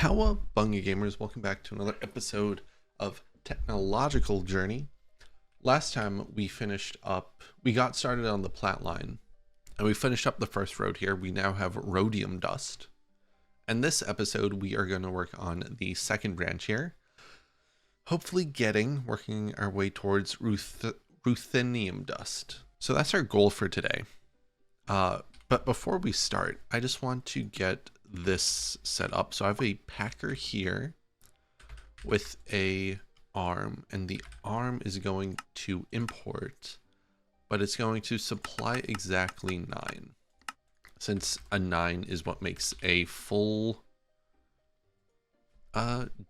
Cowabunga Gamers, welcome back to another episode of Technological Journey. Last time we got started on the Plat line, and we finished up the first road here. We now have rhodium dust. And this episode, we are going to work on the second branch here. Hopefully working our way towards ruthenium dust. So that's our goal for today. But before we start, I just want to get this set up. So I have a packer here with a arm, and the arm is going to import, but it's going to supply exactly 9, since a 9 is what makes a full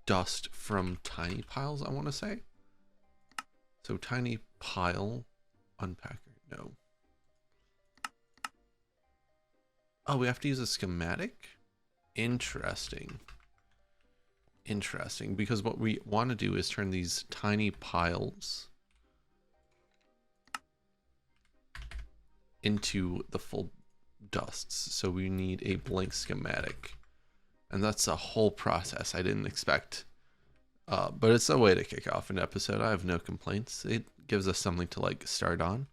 dust from tiny piles, I want to say. So tiny pile unpacker, no. Oh, we have to use a schematic? Interesting, because what we want to do is turn these tiny piles into the full dusts. So we need a blank schematic, and that's a whole process I didn't expect, but it's a way to kick off an episode. I have no complaints. It gives us something to like start on.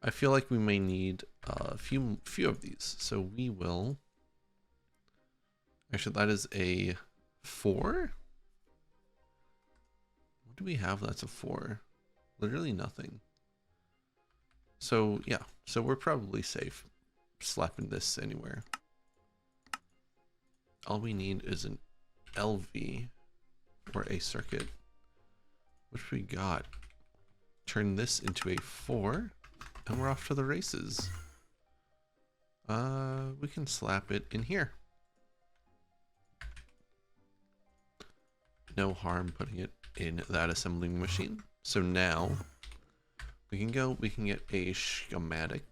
I feel like we may need a few of these, so we will. Actually, that is a 4. What do we have that's a 4? Literally nothing. So yeah, so we're probably safe slapping this anywhere. All we need is an LV or a circuit, which we got. Turn this into a 4, and we're off to the races. We can slap it in here. No harm putting it in that assembling machine. So now we can get a schematic,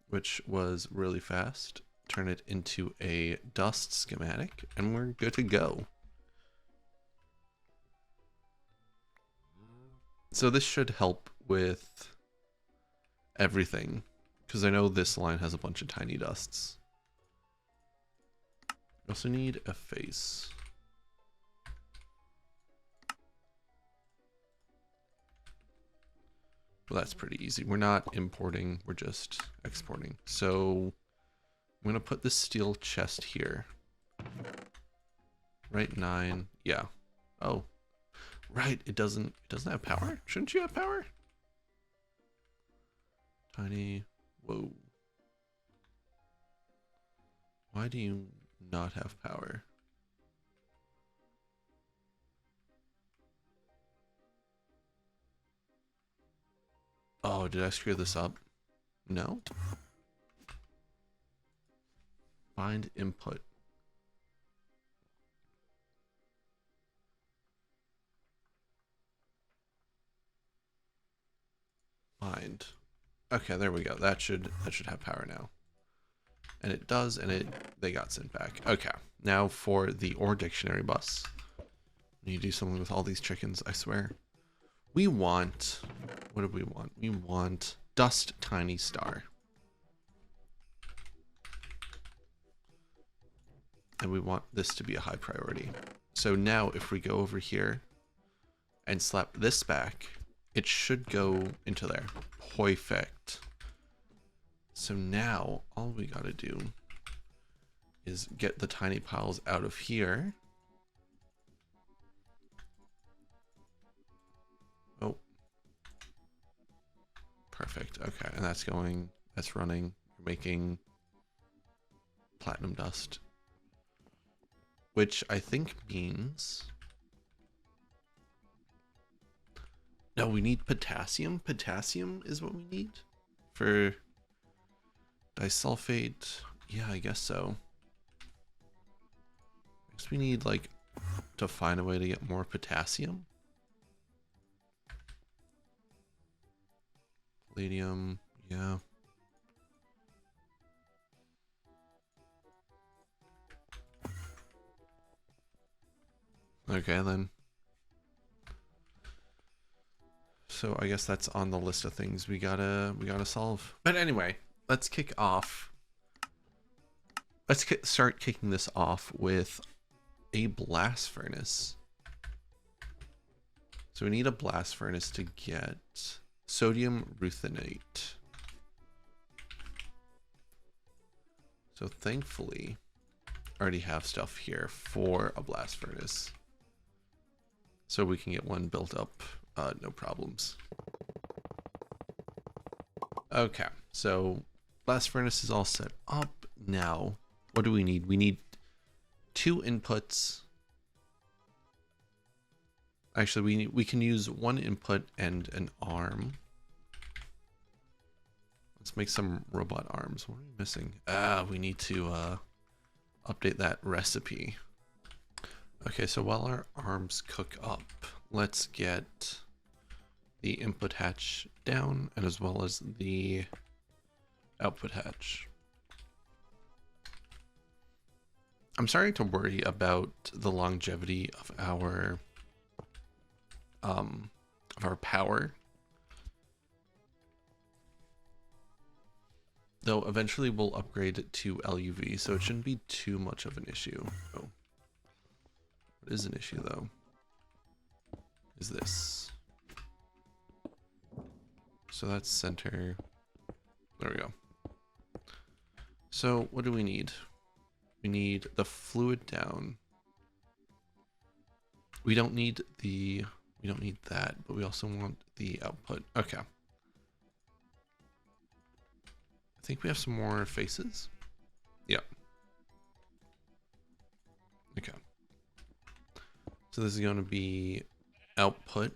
which was really fast. Turn it into a dust schematic, and we're good to go. So this should help with everything, because I know this line has a bunch of tiny dusts. We also need a face. Well, that's pretty easy. We're not importing, we're just exporting. So I'm gonna put this steel chest here. Right, 9, yeah. Oh, right, it doesn't have power? Shouldn't you have power? Tiny, whoa. Why do you not have power? Oh, did I screw this up? No? Find input. Find. Okay, there we go. That should have power now. And it does, and they got sent back. Okay, now for the ore dictionary bus. We need to do something with all these chickens, I swear. We want, what do we want? We want dust tiny star. And we want this to be a high priority. So now if we go over here and slap this back, it should go into there. Perfect. So now all we gotta do is get the tiny piles out of here. Oh, perfect. Okay, and that's running, making platinum dust, which I think means, no, we need potassium. Potassium is what we need for disulfate. Yeah, I guess so. I guess we need like to find a way to get more potassium. Palladium, yeah. Okay then. So I guess that's on the list of things we gotta solve. But anyway, let's kick off let's start kicking this off with a blast furnace. So we need a blast furnace to get sodium ruthenate. So thankfully, I already have stuff here for a blast furnace. So we can get one built up, no problems. Okay, so blast furnace is all set up. Now, what do we need? We need 2 inputs. Actually, we can use 1 input and an arm. Let's make some robot arms. What are we missing? We need to update that recipe. Okay, so while our arms cook up, let's get the input hatch down, and as well as the output hatch. I'm starting to worry about the longevity of our power. Though eventually we'll upgrade it to LUV, so it shouldn't be too much of an issue. Oh. What is an issue though? Is this. So that's center. There we go. So what do we need? We need the fluid down. We don't need that, but we also want the output. Okay. I think we have some more faces. Yeah. Okay. So this is going to be output.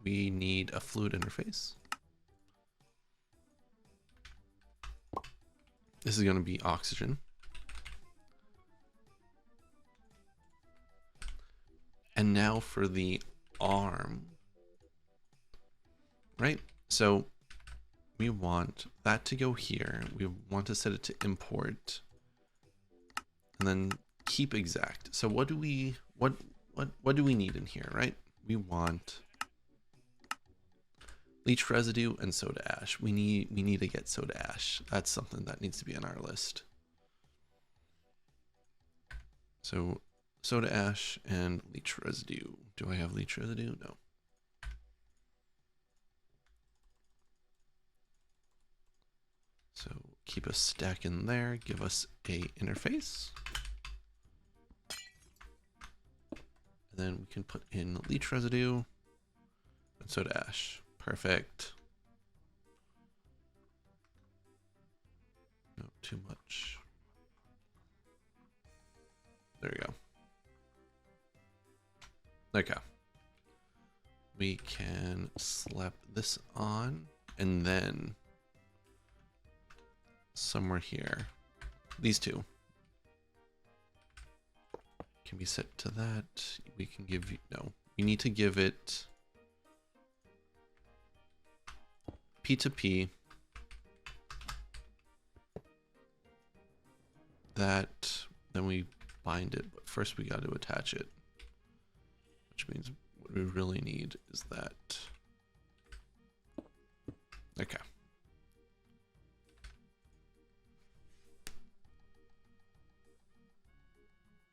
We need a fluid interface. This is going to be oxygen. And now for the arm, right? So we want that to go here. We want to set it to import and then keep exact. So what do we need in here, right? We want leach residue and soda ash. We need to get soda ash. That's something that needs to be on our list. So soda ash and leach residue. Do I have leach residue? No. So keep a stack in there. Give us a interface. And then we can put in leach residue and soda ash. Perfect. No, too much. There we go. Okay. We can slap this on, and then somewhere here, these two can be set to that. We can give you, no, we need to give it P to P. That, then we bind it, but first we got to attach it. Which means what we really need is that. Okay.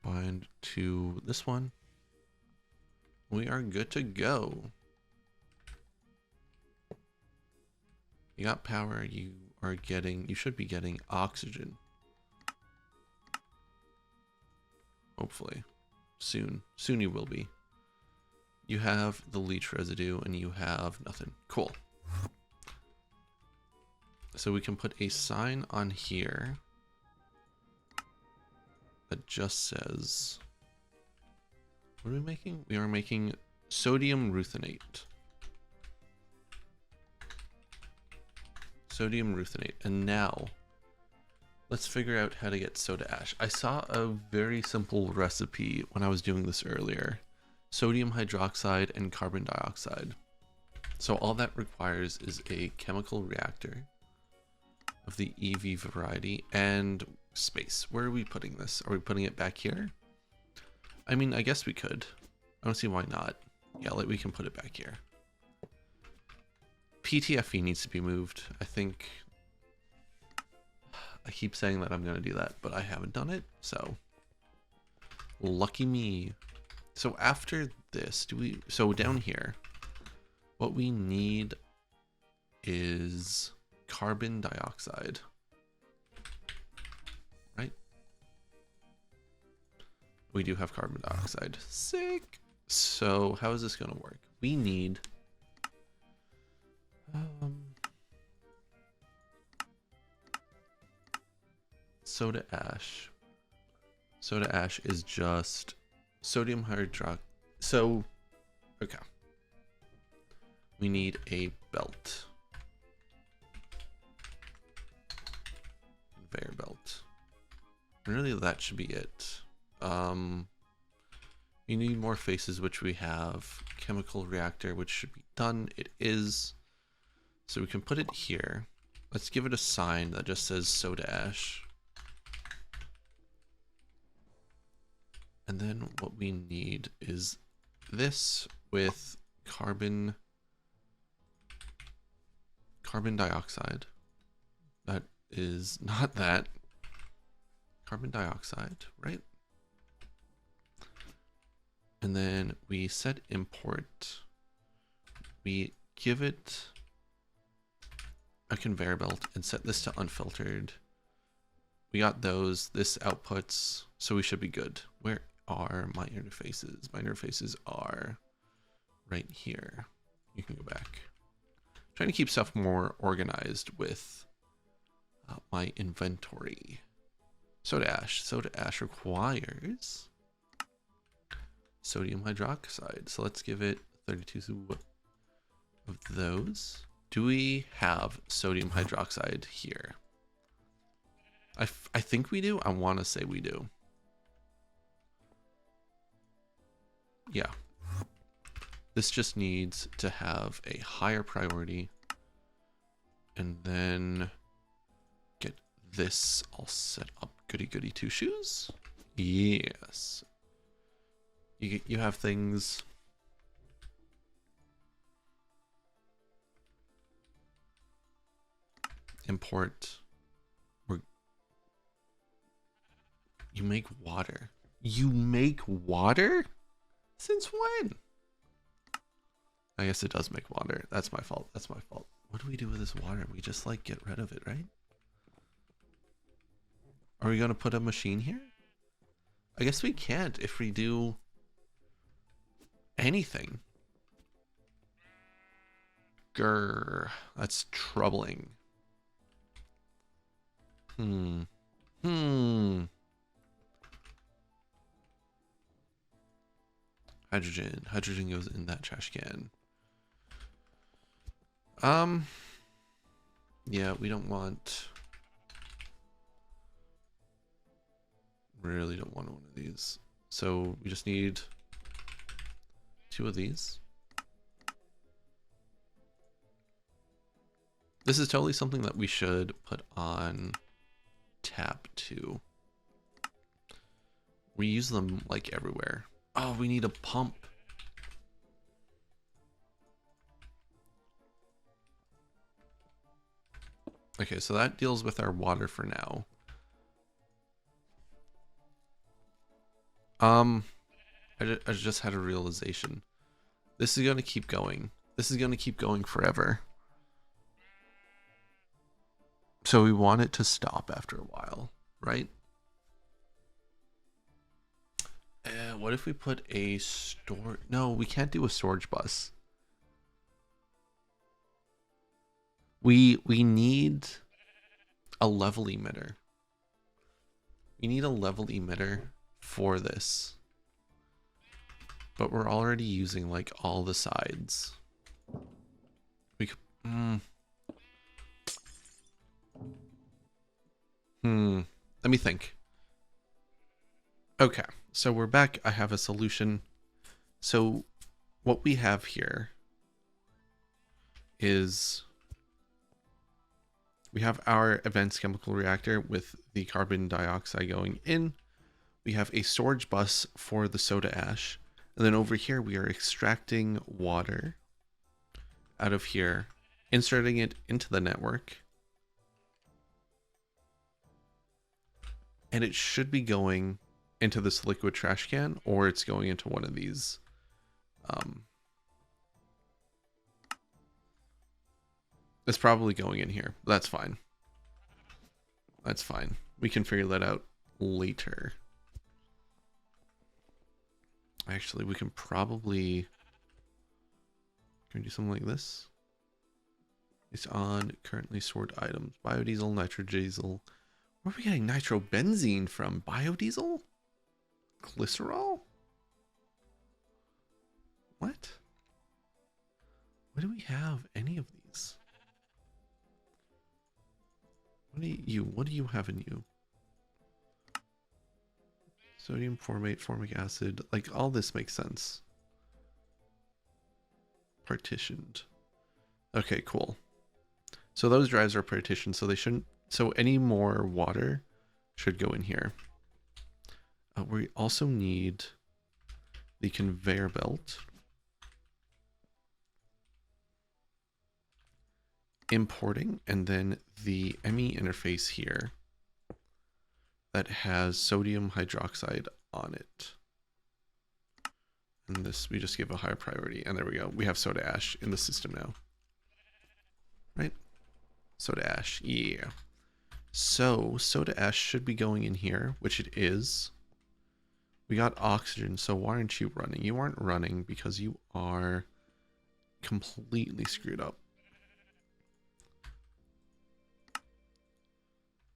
Bind to this one. We are good to go. You got power, you should be getting oxygen. Hopefully. Soon you will be. You have the leach residue and you have nothing. Cool. So we can put a sign on here that just says, what are we making? We are making sodium ruthenate. Sodium ruthenate. And now let's figure out how to get soda ash. I saw a very simple recipe when I was doing this earlier. Sodium hydroxide and carbon dioxide. So all that requires is a chemical reactor of the EV variety and space. Where are we putting this? Are we putting it back here? I mean, I guess we could. I don't see why not. Yeah, we can put it back here. PTFE needs to be moved. I think I keep saying that I'm going to do that, but I haven't done it, so lucky me. So after this, so down here, what we need is carbon dioxide, right? We do have carbon dioxide. Sick. So how is this going to work? We need soda ash. Soda ash is just sodium hydroxide. So, okay. We need a belt. Conveyor belt. Really, that should be it. You need more faces, which we have. Chemical reactor, which should be done. It is. So we can put it here. Let's give it a sign that just says soda ash. And then what we need is this with carbon dioxide. That is not that. Carbon dioxide, right? And then we set import. We give it a conveyor belt and set this to unfiltered. We got those. This outputs, so we should be good. Where are my interfaces? My interfaces are right here. You can go back. Trying to keep stuff more organized with my inventory. Soda ash. Soda ash requires sodium hydroxide. So let's give it 32 of those. Do we have sodium hydroxide here? I think we do. I want to say we do. Yeah. This just needs to have a higher priority. And then get this all set up. Goody goody two shoes. Yes. You have things. Import. You make water. You make water? Since when? I guess it does make water. That's my fault. That's my fault. What do we do with this water? We just like get rid of it, right? Are we gonna put a machine here? I guess we can't if we do anything. Grr. That's troubling. Hydrogen. Hydrogen goes in that trash can. Yeah, we don't want... Really don't want one of these. So we just need 2 of these. This is totally something that we should put on tap 2. We use them like everywhere. Oh, we need a pump. Okay, so that deals with our water for now. I just had a realization. This is going to keep going. This is going to keep going forever. So we want it to stop after a while, right? What if we put a store? No, we can't do a storage bus. We need a level emitter. We need a level emitter for this. But we're already using like all the sides. We could, let me think. Okay, so we're back. I have a solution. So what we have here is we have our advanced chemical reactor with the carbon dioxide going in. We have a storage bus for the soda ash. And then over here, we are extracting water out of here, inserting it into the network. and it should be going into this liquid trash can, or it's going into one of these. It's probably going in here. That's fine. That's fine. We can figure that out later. Actually, we can probably... Can we do something like this? It's on currently stored items. Biodiesel, nitrodiesel. Where are we getting nitrobenzene from? Biodiesel? Glycerol? What? Why do we have any of these? What do you have in you? Sodium formate, formic acid. Like, all this makes sense. Partitioned. Okay, cool. So those drives are partitioned, so they shouldn't... So any more water should go in here. We also need the conveyor belt. Importing, and then the ME interface here that has sodium hydroxide on it. And this we just give a higher priority, and there we go. We have soda ash in the system now. Right? Soda ash, yeah. So soda ash should be going in here, which it is. We got oxygen, so why aren't you running? You aren't running because you are completely screwed up.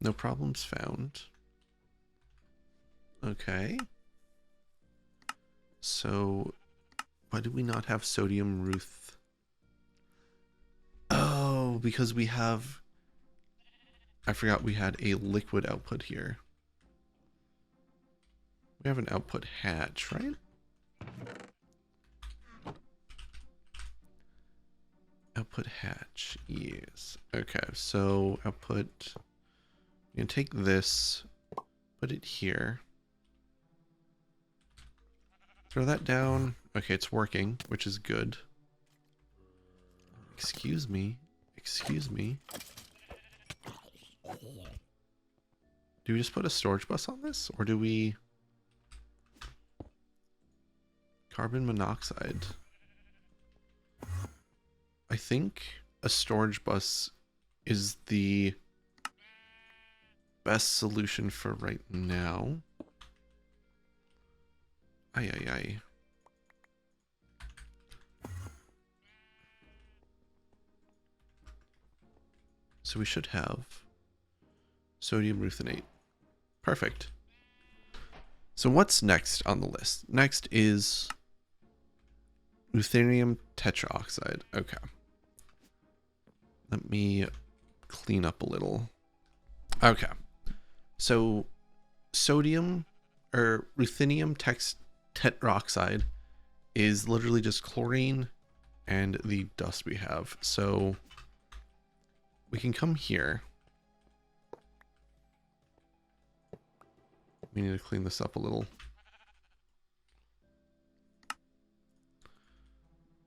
No problems found. Okay. So, why do we not have sodium Ruth? Oh, because we have... I forgot we had a liquid output here. We have an output hatch, right? Output hatch, yes. Okay, so output... You can take this, put it here. Throw that down. Okay, it's working, which is good. Excuse me. Excuse me. Do we just put a storage bus on this? Or do we... Carbon monoxide. I think a storage bus is the best solution for right now. Ay, ay, ay. So we should have sodium ruthenate. Perfect. So what's next on the list? Next is Ruthenium tetroxide. Okay. Let me clean up a little. Okay. So sodium or ruthenium tetroxide is literally just chlorine and the dust we have. So we can come here. We need to clean this up a little.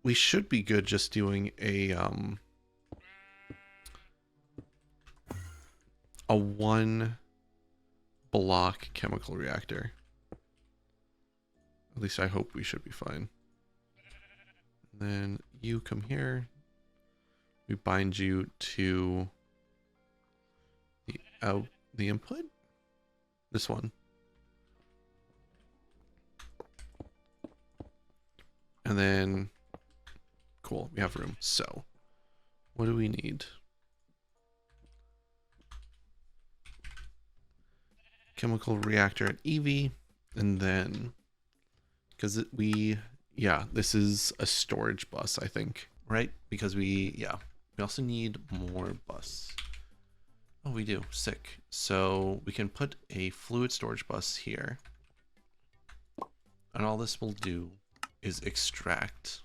We should be good just doing a one block chemical reactor. At least I hope we should be fine. And then you come here. We bind you to the input. This one. And then cool, we have room. So what do we need? Chemical reactor at EV, and then because this is a storage bus, I think, right? Because we also need more bus. Oh, we do. Sick. So we can put a fluid storage bus here, and all this will do is extract.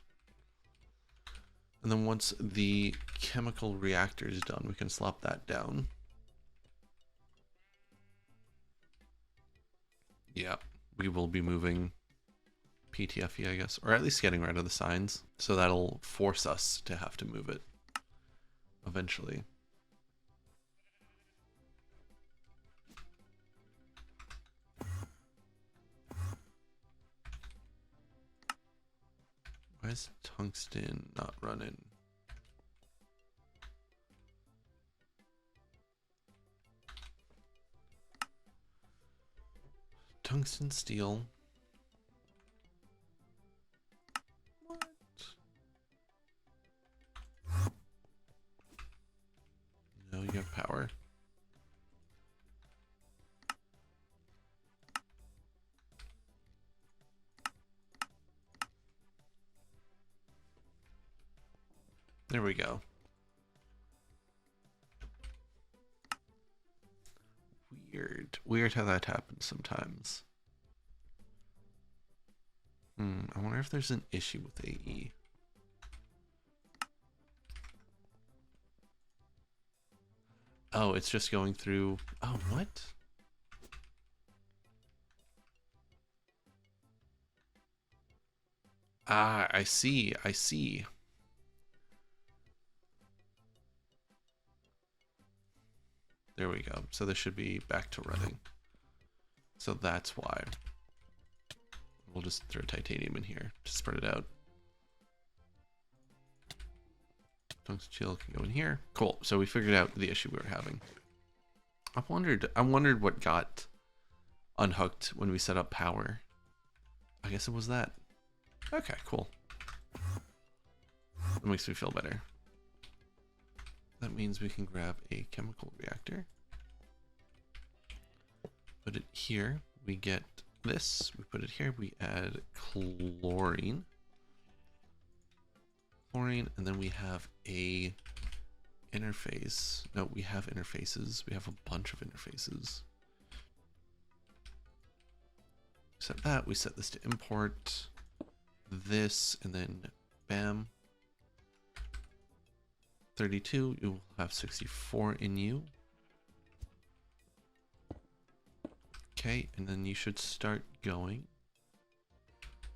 And then once the chemical reactor is done, we can slop that down. Yeah, we will be moving PTFE, I guess, or at least getting rid of the signs. So that'll force us to have to move it eventually. Why is tungsten not running? Tungsten steel. What? No, you have power. There we go. Weird how that happens sometimes. I wonder if there's an issue with AE. Oh, it's just going through. Oh, what? Ah, I see. I see. There we go. So this should be back to running. So that's why. We'll just throw titanium in here to spread it out. Tungsten steel can go in here. Cool. So we figured out the issue we were having. I wondered what got unhooked when we set up power. I guess it was that. Okay, cool. That makes me feel better. That means we can grab a chemical reactor. Put it here. We get this. We put it here. We add chlorine. And then we have a interface. No, we have interfaces. We have a bunch of interfaces. Set that. We set this to import this, and then bam. 32. You will have 64 in you. Okay, and then you should start going.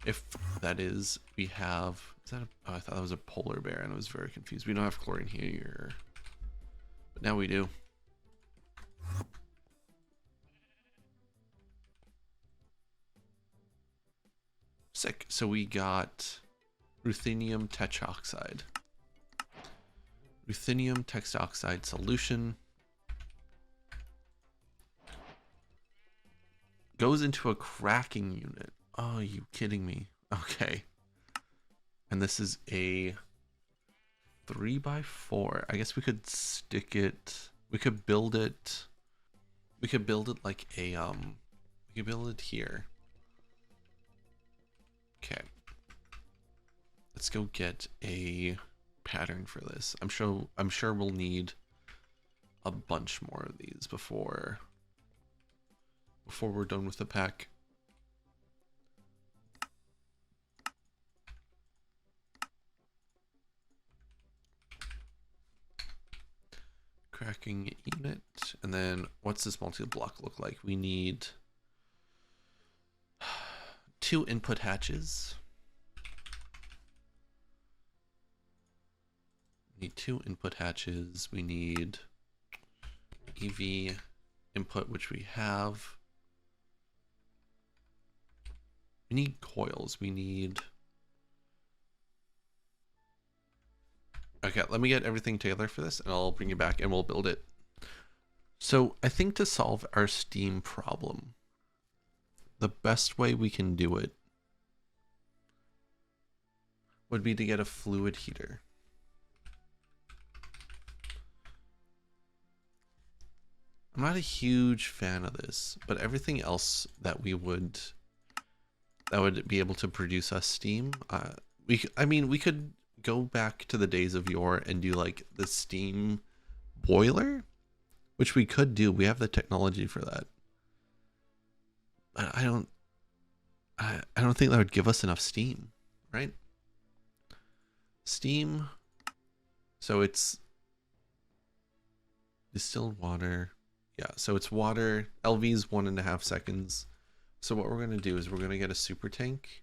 If that is, we have. Is that a? Oh, I thought that was a polar bear, and I was very confused. We don't have chlorine here, but now we do. Sick. So we got ruthenium tetroxide. Ruthenium tetroxide solution goes into a cracking unit. Oh, are you kidding me? Okay. And this is a 3x4. I guess we could stick it. We could build it. We could build it like a we could build it here. Okay. Let's go get a pattern for this. I'm sure we'll need a bunch more of these before we're done with the pack. Cracking unit, and then what's this multi-block look like? We need 2 input hatches. We need 2 input hatches. We need EV input, which we have. We need coils. We need. Okay, let me get everything together for this, and I'll bring you back, and we'll build it. So I think to solve our steam problem, the best way we can do it would be to get a fluid heater. I'm not a huge fan of this, but everything else that would be able to produce us steam, we could go back to the days of yore and do like the steam boiler, which we could do. We have the technology for that. But I don't think that would give us enough steam, right? Steam. So it's distilled water. Yeah, so it's water. LV's 1.5 seconds. So what we're going to do is we're going to get a super tank.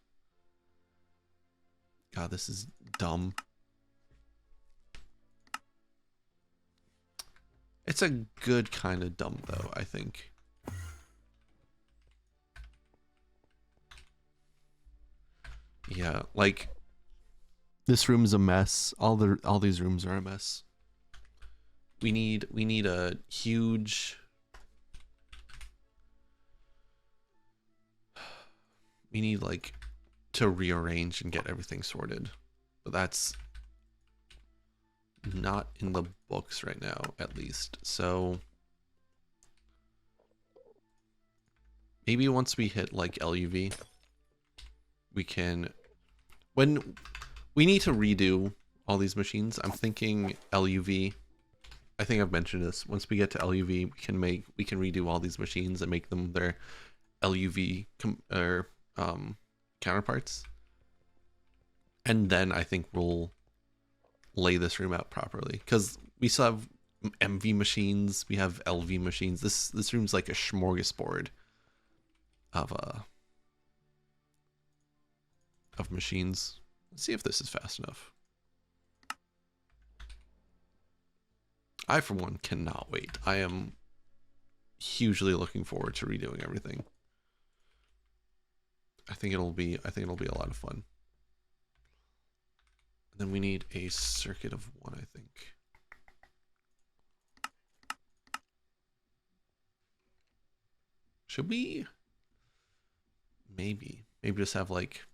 God, this is dumb. It's a good kind of dumb, though, I think. Yeah, like, This room is a mess. All these rooms are a mess. We need a huge. We need like to rearrange and get everything sorted, but that's not in the books right now, at least. So maybe once we hit like LUV, we can, when we need to redo all these machines, I'm thinking LUV. I think I've mentioned this. Once we get to LUV, we can redo all these machines and make them their LUV counterparts. And then I think we'll lay this room out properly, because we still have MV machines, we have LV machines. This room's like a smorgasbord of machines. Let's see if this is fast enough. I, for one, cannot wait. I am hugely looking forward to redoing everything. I think it'll be a lot of fun. And then we need a circuit of 1, I think. Should we maybe just have like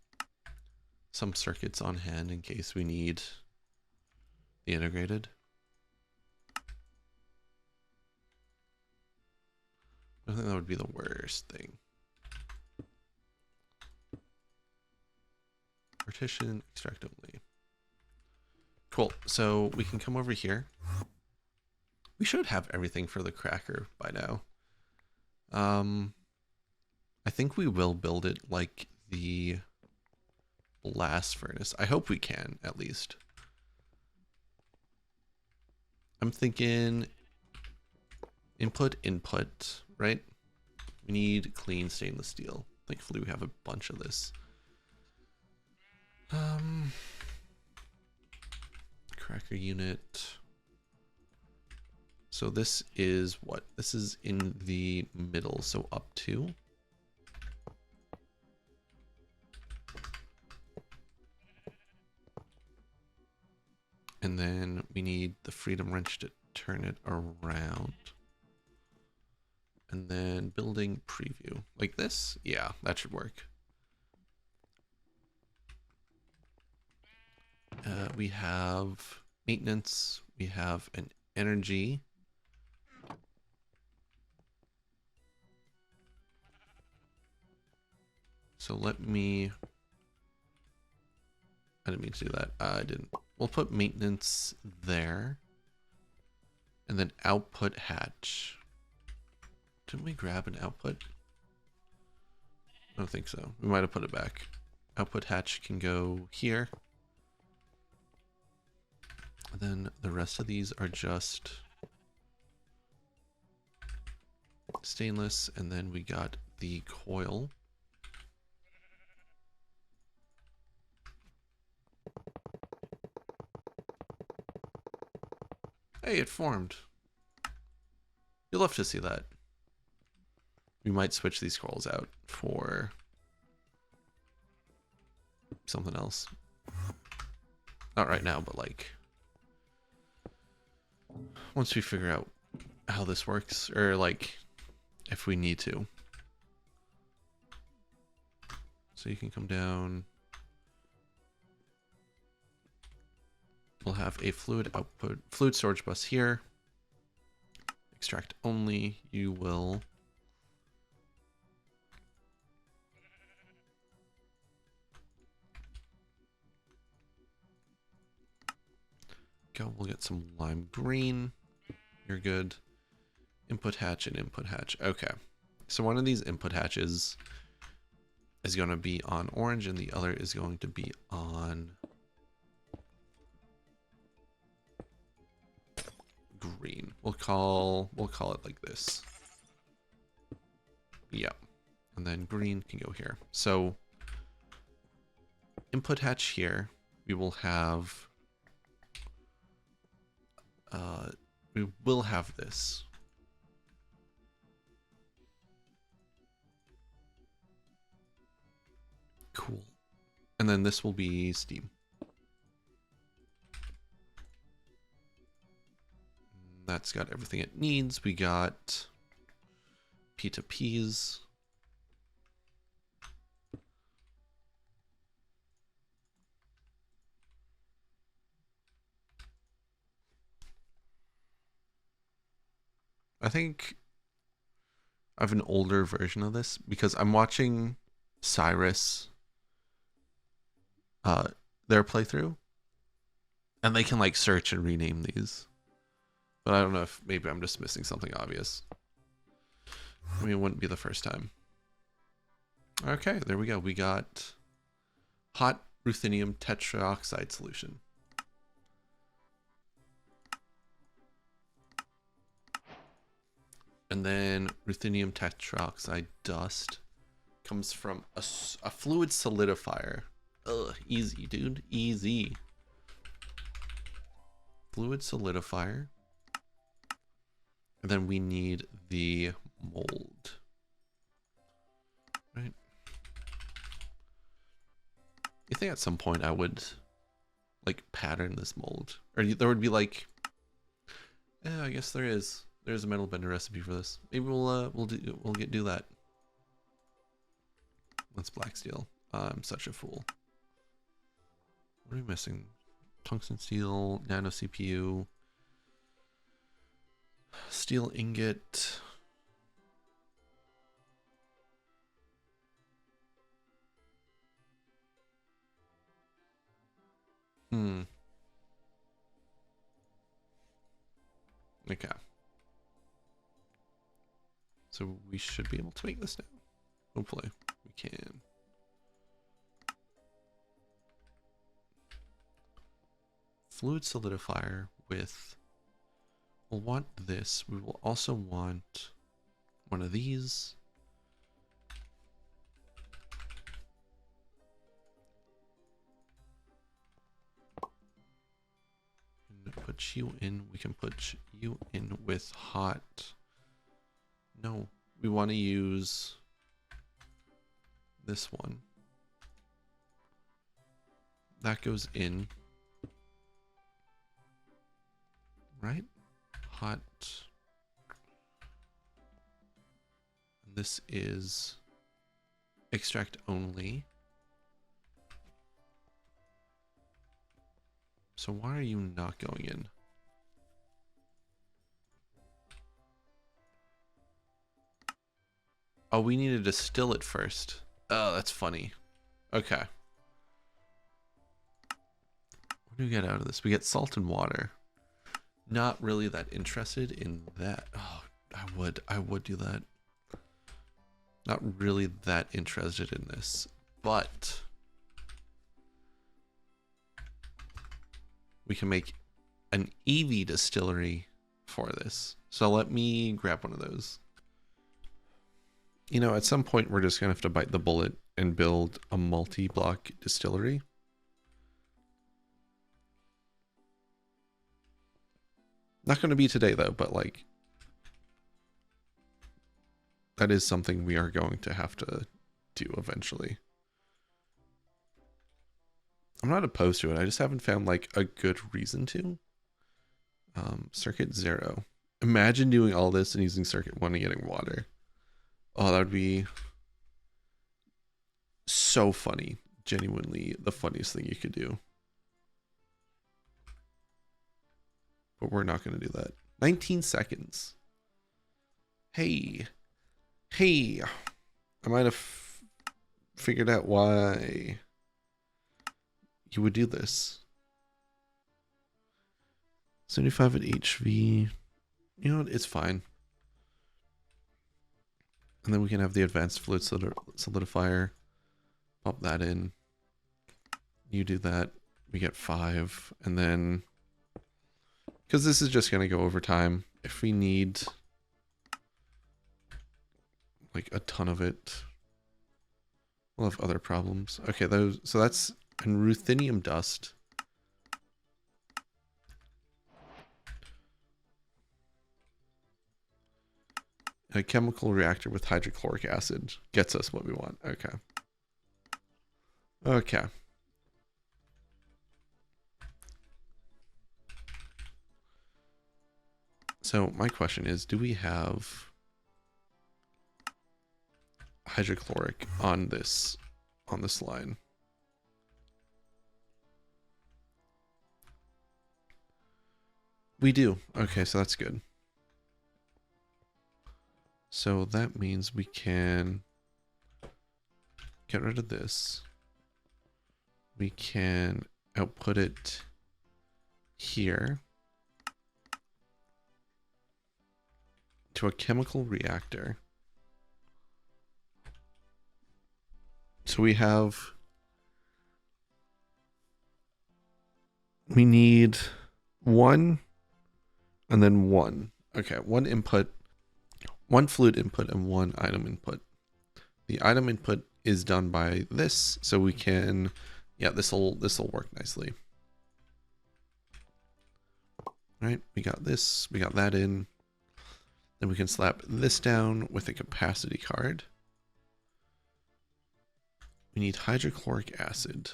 some circuits on hand in case we need the integrated? I don't think that would be the worst thing. Partition, extract only. Cool. So we can come over here. We should have everything for the cracker by now. I think we will build it like the blast furnace. I hope we can, at least. I'm thinking input, right? We need clean stainless steel. Thankfully, we have a bunch of this. Cracker unit. So this is what? This is in the middle, so up to. And then we need the freedom wrench to turn it around. And then building preview. Like this? Yeah, that should work. We have maintenance. We have an energy. So let me... I didn't mean to do that. I didn't. We'll put maintenance there. And then output hatch. Didn't we grab an output? I don't think so. We might have put it back. Output hatch can go here. And then the rest of these are just stainless. And then we got the coil. Hey, it formed. You'll love to see that. We might switch these coils out for something else. Not right now, but like once we figure out how this works, or like if we need to. So you can come down. We'll have a fluid storage bus here. Extract only. You will go. We'll get some lime green. You're good. Input hatch and input hatch. Okay. So one of these input hatches is going to be on orange and the other is going to be on green. We'll call it like this. Yeah. And then green can go here. So input hatch here, we will have this. Cool. And then this will be steam. That's got everything it needs. We got P2Ps. I think I have an older version of this because I'm watching Cyrus their playthrough, and they can like search and rename these. But I don't know if maybe I'm just missing something obvious. I mean, it wouldn't be the first time. Okay, there we go. We got hot ruthenium tetroxide solution. And then ruthenium tetroxide dust comes from a fluid solidifier. Ugh, easy, dude. Easy. Fluid solidifier. And then we need the mold. Right? You think at some point I would like pattern this mold? Or there would be like, I guess there is. There's a metal bender recipe for this. Maybe we'll do that. That's black steel. I'm such a fool. What are we missing? Tungsten steel, nano CPU, steel ingot. Okay. So we should be able to make this now. Hopefully we can. Fluid solidifier with, we'll want this. We will also want one of these. And put you in, we can put you in with hot. No, we want to use this one. That goes in. Right? Hot. This is extract only. So why are you not going in? Oh, we need to distill it first. Oh, that's funny. Okay. What do we get out of this? We get salt and water. Not really that interested in that. Oh, I would do that. Not really that interested in this, but we can make an EV distillery for this. So let me grab one of those. You know, at some point we're just gonna have to bite the bullet and build a multi-block distillery. Not going to be today though, but like that is something we are going to have to do eventually. I'm not opposed to it. I just haven't found like a good reason to. Circuit 0. Imagine doing all this and using circuit 1 and getting water. Oh, that would be so funny. Genuinely the funniest thing you could do. But we're not going to do that. 19 seconds. Hey. Hey. I might have figured out why you would do this. 75 at HV. You know what? It's fine. And then we can have the advanced fluid solidifier. Pop that in. You do that. We get 5. And then, because this is just going to go over time, if we need like a ton of it, we'll have other problems. Okay, so that's in ruthenium dust. A chemical reactor with hydrochloric acid gets us what we want. Okay. Okay. So my question is, do we have hydrochloric on this line? We do. Okay, so that's good. So that means we can get rid of this. We can output it here to a chemical reactor. So we need 1 and then 1. Okay, 1 input, 1 fluid input and 1 item input. The item input is done by this, so we can, yeah, this'll work nicely. All right, we got this, we got that in. Then we can slap this down with a capacity card. We need hydrochloric acid.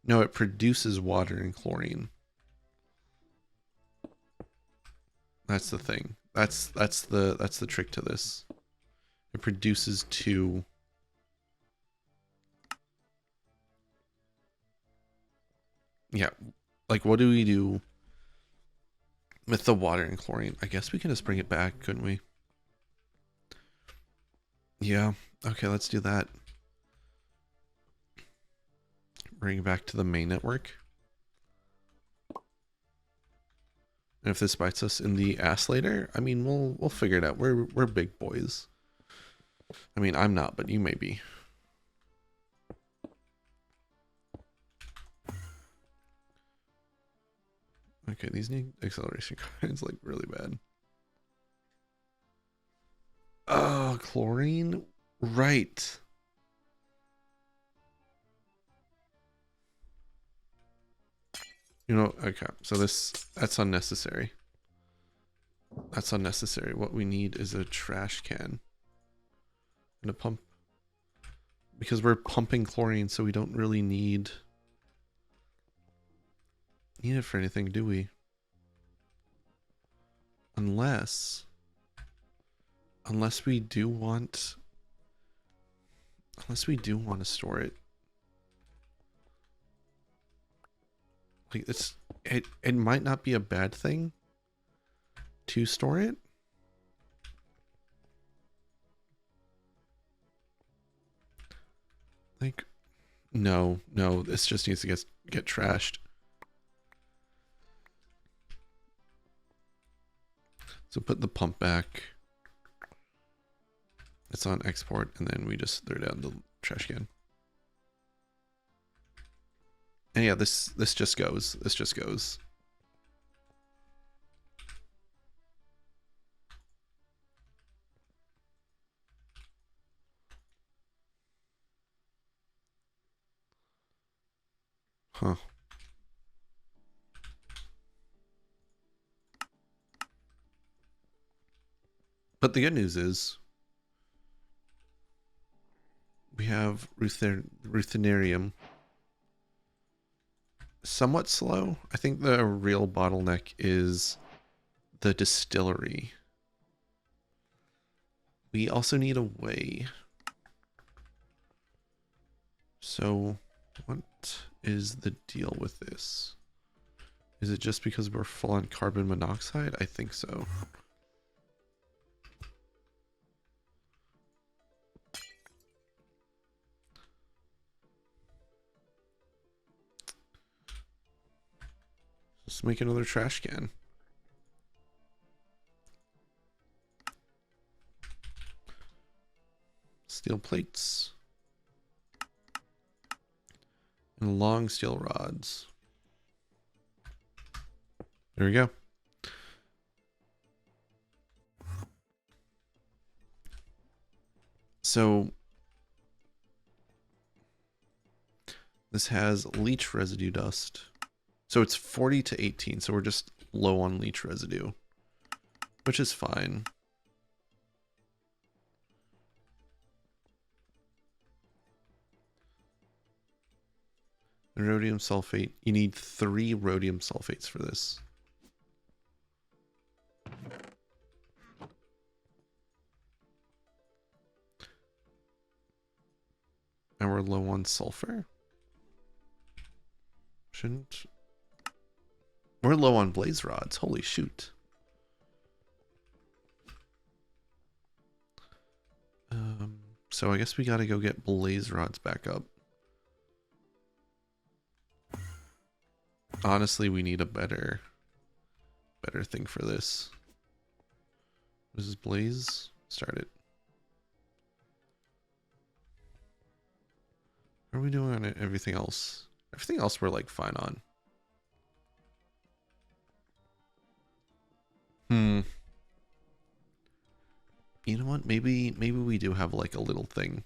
No, it produces water and chlorine. That's the thing. That's the trick to this. It produces 2. Yeah, like what do we do with the water and chlorine? I guess we can just bring it back, couldn't we? Yeah, okay, let's do that. Bring it back to the main network. And if this bites us in the ass later, I mean, we'll figure it out. We're big boys. I mean, I'm not, but you may be. Okay, these need acceleration cards like really bad. Oh, chlorine? Right. You know, okay, so that's unnecessary. That's unnecessary. What we need is a trash can and a pump. Because we're pumping chlorine, so we don't really need it for anything, do we? Unless we do want to store it. Like it might not be a bad thing to store it. Like no, this just needs to get trashed. So put the pump back. It's on export, and then we just throw it down the trash can. And yeah, this just goes. This just goes. Huh. But the good news is we have Ruthenium. Somewhat slow. I think the real bottleneck is the distillery. We also need a way. So what is the deal with this? Is it just because we're full on carbon monoxide? I think so. Let's make another trash can. Steel plates. And long steel rods. There we go. So this has leach residue dust. So it's 40 to 18. So we're just low on leach residue, which is fine. Rhodium sulfate. You need 3 rhodium sulfates for this. And we're low on sulfur. Shouldn't... We're low on blaze rods. Holy shoot. So I guess we gotta go get blaze rods back up. Honestly, we need a better thing for this. This is blaze. Start it. What are we doing on everything else? Everything else we're like fine on. You know what? Maybe we do have like a little thing.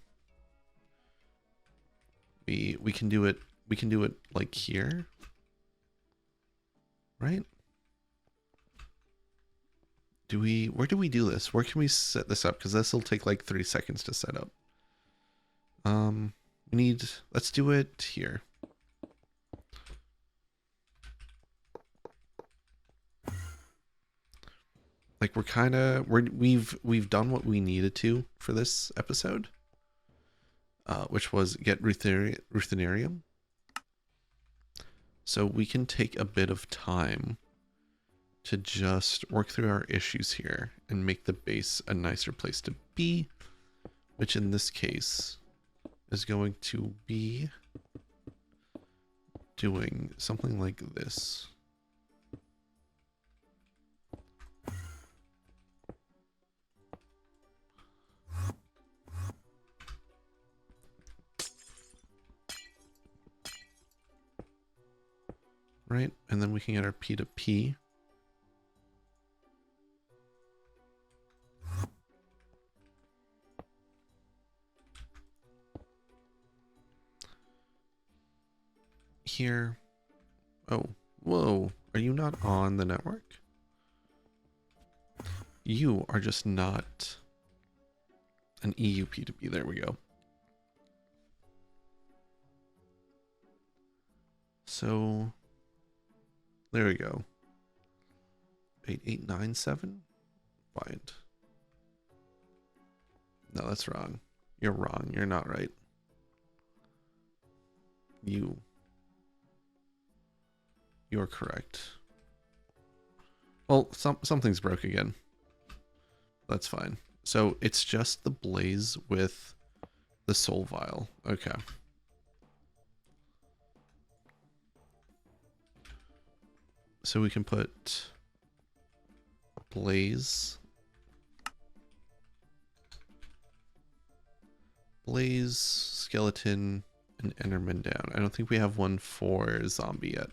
We can do it. We can do it like here. Right? Where do we do this? Where can we set this up? Because this will take like 3 seconds to set up. Let's do it here. Like we've done what we needed to for this episode, which was get Ruthenium. So we can take a bit of time to just work through our issues here and make the base a nicer place to be, which in this case is going to be doing something like this. Right, and then we can get our P to P. Here. Oh, whoa, are you not on the network? You are just not an EU P2P. There we go. So there we go. 8897. Find. No, that's wrong. You're wrong. You're not right. You're correct. Well, something's broke again. That's fine. So it's just the blaze with the soul vial. Okay. So we can put blaze, skeleton, and enderman down. I don't think we have one for zombie yet.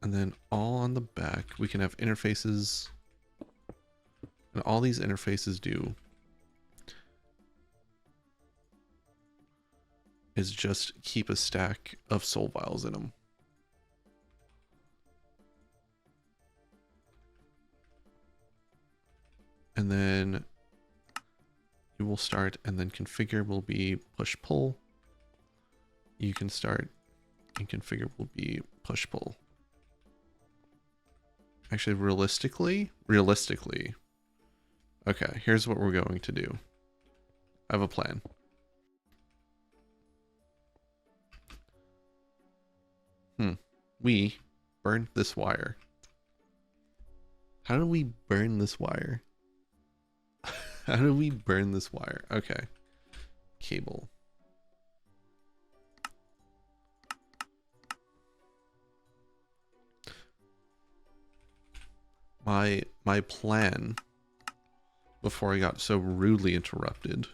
And then all on the back, we can have interfaces. And all these interfaces do is just keep a stack of soul vials in them. And then you will start, and then configure will be push pull. You can start and configure will be push pull. Actually, realistically, okay, here's what we're going to do. I have a plan. We burned this wire. How do we burn this wire? How do we burn this wire? Okay. Cable. My plan before I got so rudely interrupted.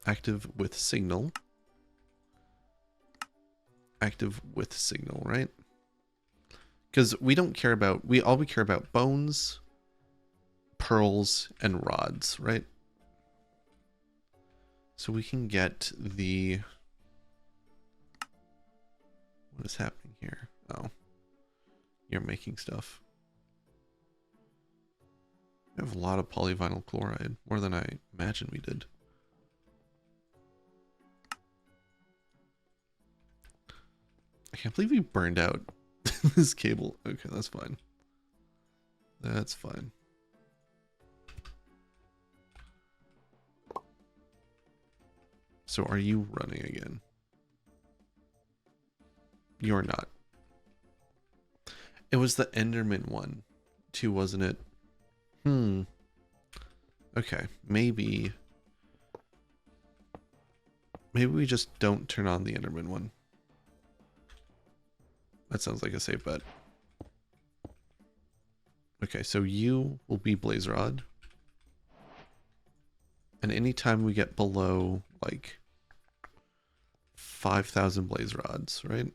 Active with signal. Active with signal, right? Because we don't care about, all we care about bones, pearls, and rods, right? So we can get the, what is happening here? Oh, you're making stuff. We have a lot of polyvinyl chloride, more than I imagined we did. I can't believe we burned out this cable. Okay, that's fine. That's fine. So are you running again? You're not. It was the Enderman one too, wasn't it? Okay, maybe we just don't turn on the Enderman one. That sounds like a safe bet. Okay, so you will be Blaze Rod. And anytime we get below, like, 5,000 Blaze Rods, right?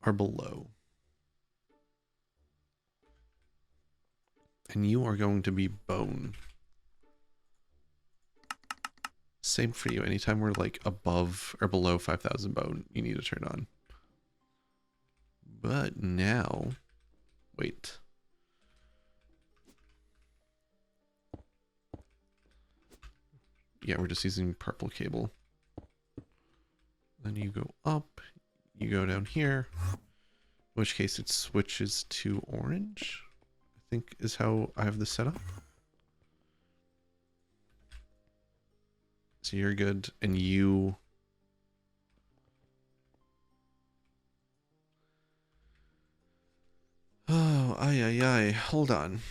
Are below. And you are going to be Bone. Same for you. Anytime we're, like, above or below 5,000 Bone, you need to turn on. But now... Wait. Yeah, we're just using purple cable. Then you go up, you go down here, in which case it switches to orange, I think is how I have this set up. So you're good, and you... Oh, ay, hold on.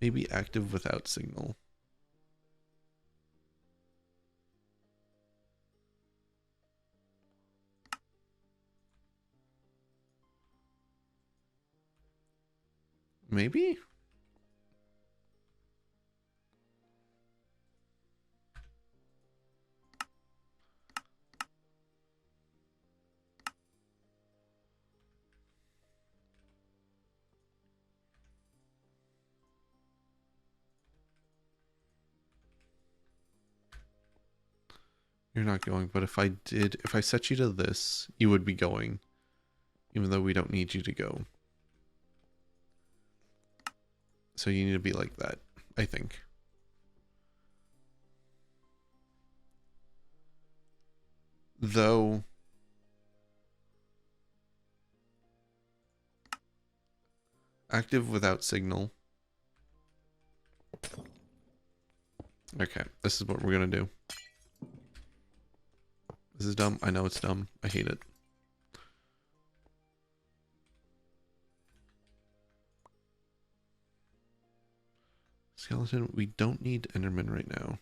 Maybe active without signal. Maybe? You're not going, but if I set you to this, you would be going, even though we don't need you to go. So you need to be like that, I think. Though, active without signal. Okay, this is what we're gonna do. This is dumb. I know it's dumb. I hate it. Skeleton, we don't need Enderman right now.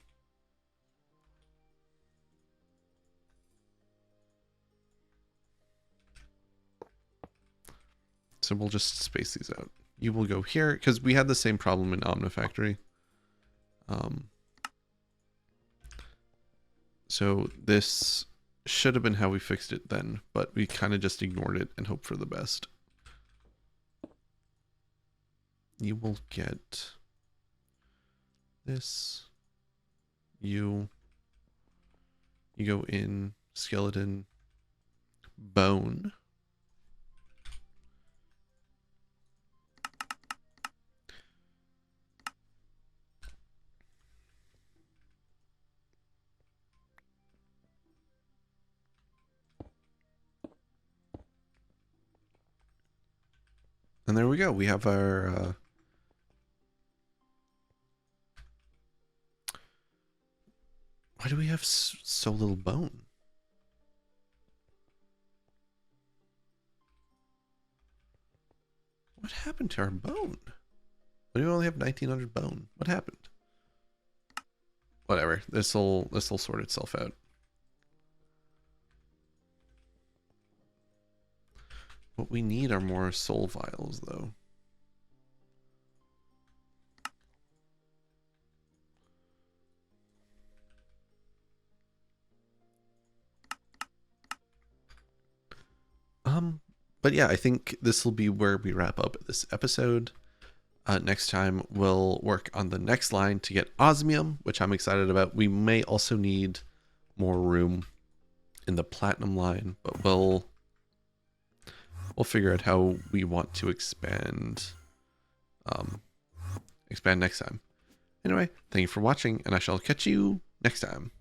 So we'll just space these out. You will go here, because we had the same problem in Omnifactory. So this should have been how we fixed it then, but we kind of just ignored it and hoped for the best. You will get this. You go in skeleton, bone. And there we go. We have our why do we have so little bone? What happened to our bone? We only have 1900 bone. What happened? Whatever. This'll sort itself out. What we need are more soul vials, though. But yeah, I think this will be where we wrap up this episode. Next time, we'll work on the next line to get osmium, which I'm excited about. We may also need more room in the platinum line, but we'll figure out how we want to expand next time. Anyway, thank you for watching, and I shall catch you next time.